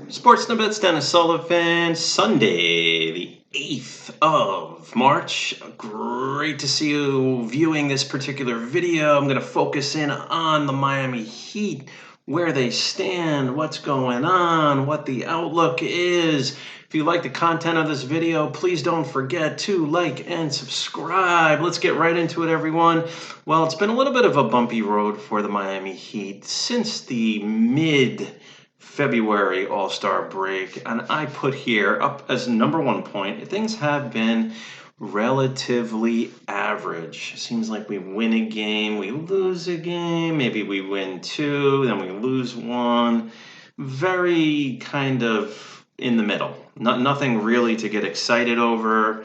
Sports Snippets, Dennis Sullivan, Sunday, the 8th of March. Great to see you viewing this particular video. I'm going to focus in on the Miami Heat, where they stand, what's going on, what the outlook is. If you like the content of this video, please don't forget to like and subscribe. Let's get right into it, everyone. Well, it's been a little bit of a bumpy road for the Miami Heat since the mid-February All-Star break, and I put here up as number 1 point, things have been relatively average. It seems like we win a game, we lose a game, maybe we win 2, then we lose 1. Very kind of in the middle. Nothing really to get excited over.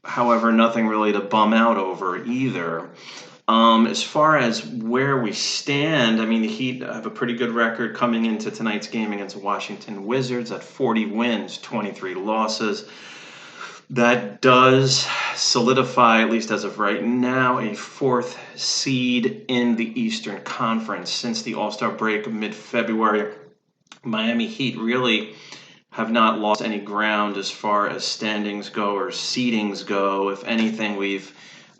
However, nothing really to bum out over either. As far as where we stand, I mean, the Heat have a pretty good record coming into tonight's game against the Washington Wizards at 40 wins, 23 losses. That does solidify, at least as of right now, a 4th seed in the Eastern Conference. Since the All-Star break mid-February, Miami Heat really have not lost any ground as far as standings go or seedings go. If anything,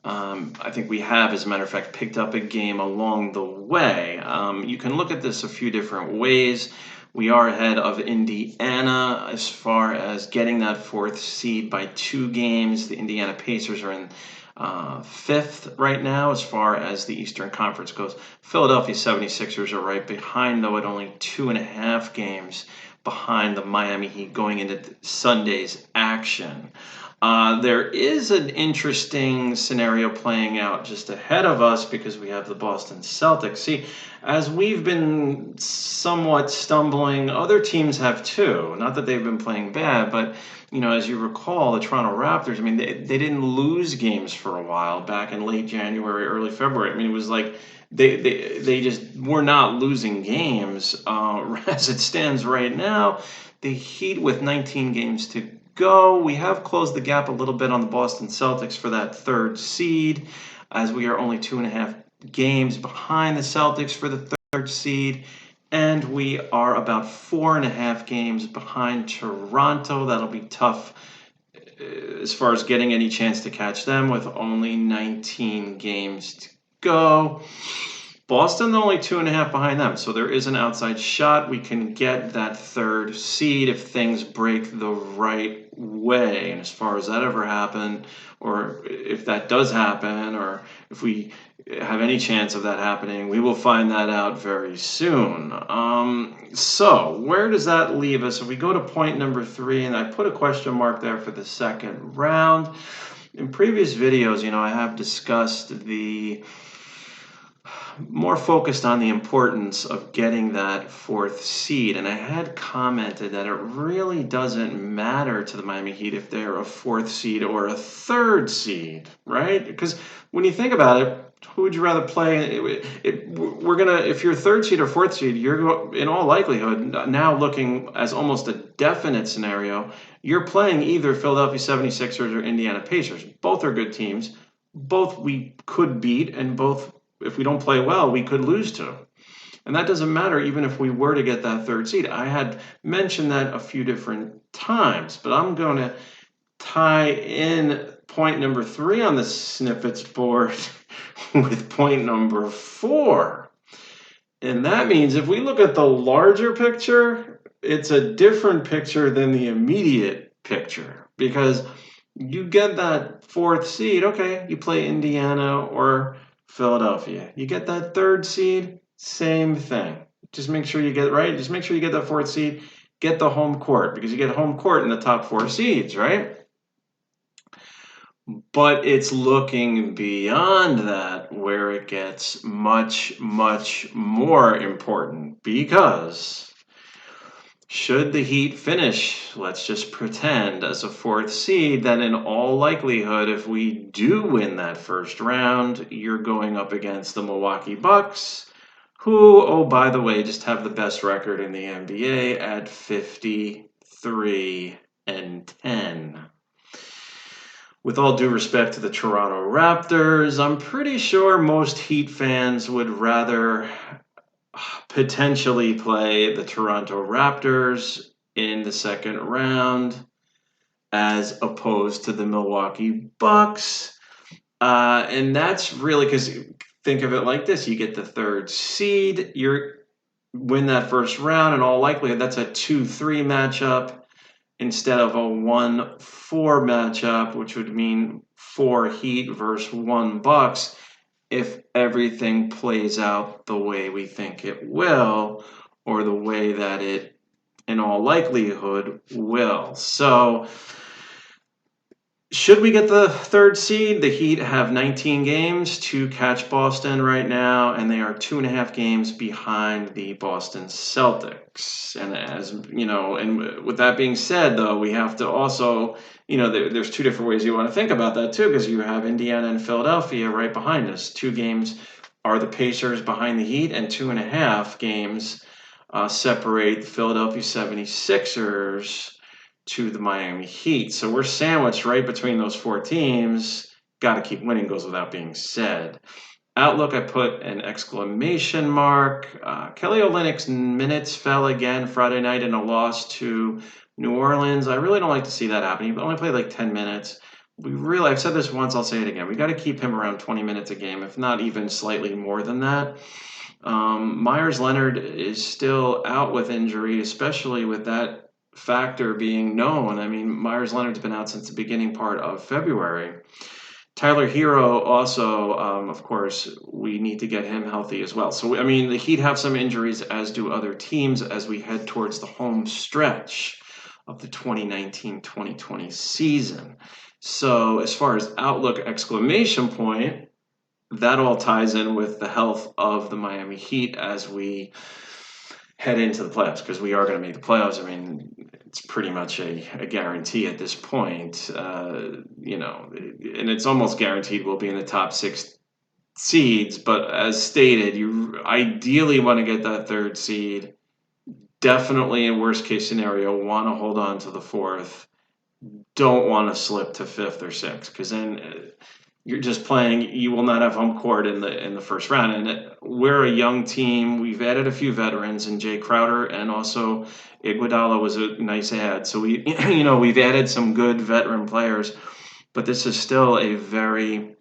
I think we have, as a matter of fact, picked up a game along the way. You can look at this a few different ways. We are ahead of Indiana as far as getting that 4th seed by 2 games. The Indiana Pacers are in 5th right now as far as the Eastern Conference goes. Philadelphia 76ers are right behind, though, at only 2.5 games behind the Miami Heat going into Sunday's action. There is an interesting scenario playing out just ahead of us because we have the Boston Celtics. See, as we've been somewhat stumbling, other teams have too. Not that they've been playing bad, but as you recall, the Toronto Raptors, I mean, they didn't lose games for a while back in late January, early February. I mean, it was like they just were not losing games. As it stands right now, the Heat with 19 games to go. We have closed the gap a little bit on the Boston Celtics for that 3rd seed, as we are only 2.5 games behind the Celtics for the 3rd seed, and we are about 4.5 games behind Toronto. That'll be tough as far as getting any chance to catch them with only 19 games to go. Boston only 2.5 behind them, so there is an outside shot. We can get that 3rd seed if things break the right way. And as far as that ever happened, or if that does happen, or if we have any chance of that happening, we will find that out very soon. So where does that leave us? If we go to point number 3, and I put a question mark there for the 2nd round. In previous videos, I have discussed the more focused on the importance of getting that 4th seed, and I had commented that it really doesn't matter to the Miami Heat if they're a 4th seed or a 3rd seed, right? Because when you think about it, who would you rather play? If you're 3rd seed or 4th seed, you're in all likelihood now looking as almost a definite scenario. You're playing either Philadelphia 76ers or Indiana Pacers. Both are good teams. Both we could beat, and both, if we don't play well, we could lose to. And that doesn't matter even if we were to get that 3rd seed. I had mentioned that a few different times, but I'm going to tie in point number 3 on the snippets board with point number 4. And that means if we look at the larger picture, it's a different picture than the immediate picture, because you get that 4th seed, okay, you play Indiana or Philadelphia. You get that 3rd seed, same thing. Just make sure you get it right. Just make sure you get that 4th seed. Get the home court, because you get home court in the top 4 seeds, right? But it's looking beyond that where it gets much, much more important, because should the Heat finish, let's just pretend, as a 4th seed, then in all likelihood, if we do win that 1st round, you're going up against the Milwaukee Bucks, who, oh, by the way, just have the best record in the NBA at 53-10. With all due respect to the Toronto Raptors, I'm pretty sure most Heat fans would rather potentially play the Toronto Raptors in the second round as opposed to the Milwaukee Bucks. And that's really because think of it like this: you get the third seed, you win that first round, in all likelihood, that's a 2-3 matchup instead of a 1-4 matchup, which would mean 4 Heat versus 1 Bucks if everything plays out the way we think it will, or the way that it, in all likelihood, will. So, should we get the third seed? The Heat have 19 games to catch Boston right now, and they are 2.5 games behind the Boston Celtics. And as you know, and with that being said, though, we have to also, there's 2 different ways you want to think about that too, because you have Indiana and Philadelphia right behind us. 2 games are the Pacers behind the Heat, and 2.5 games separate the Philadelphia 76ers to the Miami Heat. So we're sandwiched right between those 4 teams. Got to keep winning, goes without being said. Outlook, I put an exclamation mark. Kelly Olynyk's minutes fell again Friday night in a loss to New Orleans. I really don't like to see that happen. He only played like 10 minutes. I've said this once, I'll say it again. We got to keep him around 20 minutes a game, if not even slightly more than that. Myers Leonard is still out with injury, especially with that factor being known. I mean, Myers Leonard's been out since the beginning part of February. Tyler Hero also, of course, we need to get him healthy as well. So, I mean, the Heat have some injuries, as do other teams, as we head towards the home stretch of the 2019-2020 season. So, as far as outlook exclamation point, that all ties in with the health of the Miami Heat as we head into the playoffs, because we are going to make the playoffs. I mean, it's pretty much a guarantee at this point, and it's almost guaranteed we'll be in the top 6 seeds. But as stated, you ideally want to get that 3rd seed. Definitely, in worst case scenario, want to hold on to the 4th. Don't want to slip to 5th or 6th, because then you're just playing. You will not have home court in the first round. And we're a young team. We've added a few veterans, and Jay Crowder and also Iguodala was a nice add. So we've added some good veteran players, but this is still a very,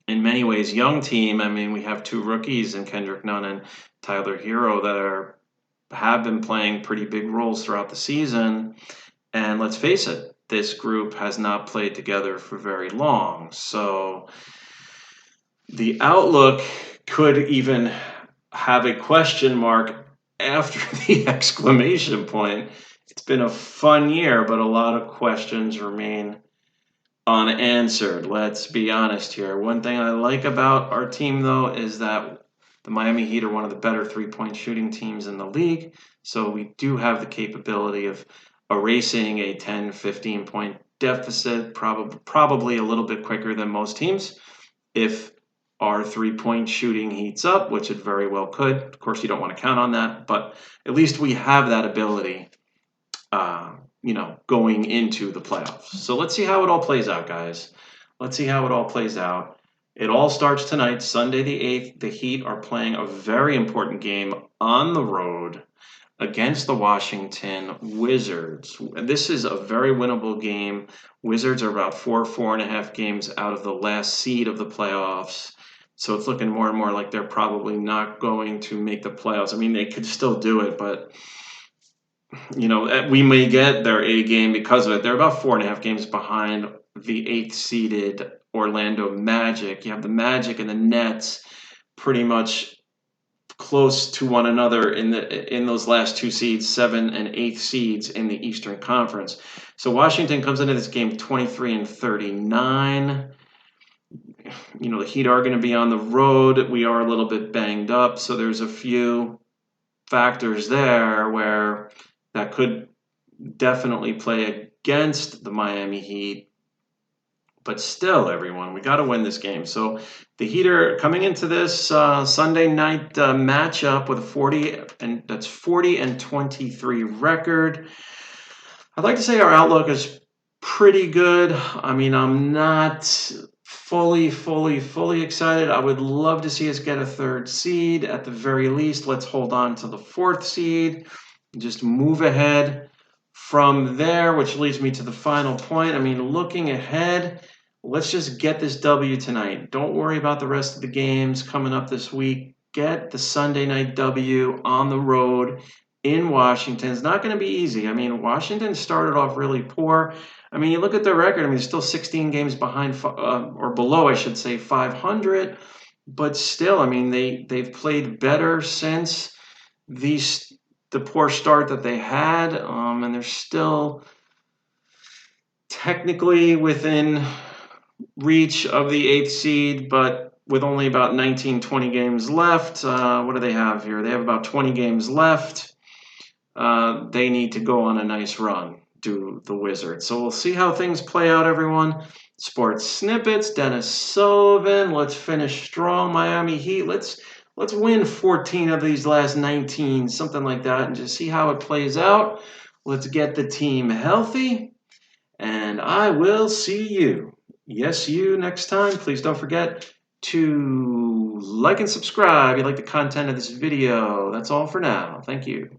in many ways, young team. I mean, we have 2 rookies in Kendrick Nunn and Tyler Hero that have been playing pretty big roles throughout the season. And let's face it, this group has not played together for very long. So the outlook could even have a question mark after the exclamation point. It's been a fun year, but a lot of questions remain unanswered. Let's be honest here. One thing I like about our team, though, is that the Miami Heat are one of the better 3-point shooting teams in the league. So we do have the capability of erasing a 10, 15-point deficit, probably a little bit quicker than most teams, if our 3-point shooting heats up, which it very well could. Of course, you don't want to count on that, but at least we have that ability, going into the playoffs. So let's see how it all plays out, guys. Let's see how it all plays out. It all starts tonight, Sunday the 8th. The Heat are playing a very important game on the road against the Washington Wizards. This is a very winnable game. Wizards are about 4.5 games out of the last seed of the playoffs. So it's looking more and more like they're probably not going to make the playoffs. I mean, they could still do it, but we may get their A game because of it. They're about 4.5 games behind the 8th seeded Orlando Magic. You have the Magic and the Nets pretty much close to one another in those last 2 seeds, 7 and 8th seeds in the Eastern Conference. So Washington comes into this game 23-39. The Heat are going to be on the road. We are a little bit banged up, so there's a few factors there where that could definitely play against the Miami Heat. But still, everyone, we got to win this game. So the Heat are coming into this Sunday night matchup with a 40-23 record. I'd like to say our outlook is pretty good. I mean, I'm not fully excited. I would love to see us get a 3rd seed. At the very least, let's hold on to the 4th seed. just move ahead from there, which leads me to the final point. I mean, looking ahead, let's just get this W tonight. Don't worry about the rest of the games coming up this week. Get the Sunday night W on the road in Washington. It's not going to be easy. I mean, Washington started off really poor. I mean, you look at their record. I mean, they're still 16 games behind, or below, I should say, 500. But still, I mean, they've played better since the poor start that they had, and they're still technically within reach of the 8th seed, but with only about 19, 20 games left. What do they have here? They have about 20 games left. They need to go on a nice run, do the Wizards. So we'll see how things play out, everyone. Sports Snippets, Dennis Sullivan. Let's finish strong, Miami Heat. Let's win 14 of these last 19, something like that, and just see how it plays out. Let's get the team healthy, and I will see you. Yes, you next time. Please don't forget to like and subscribe if you like the content of this video. That's all for now. Thank you.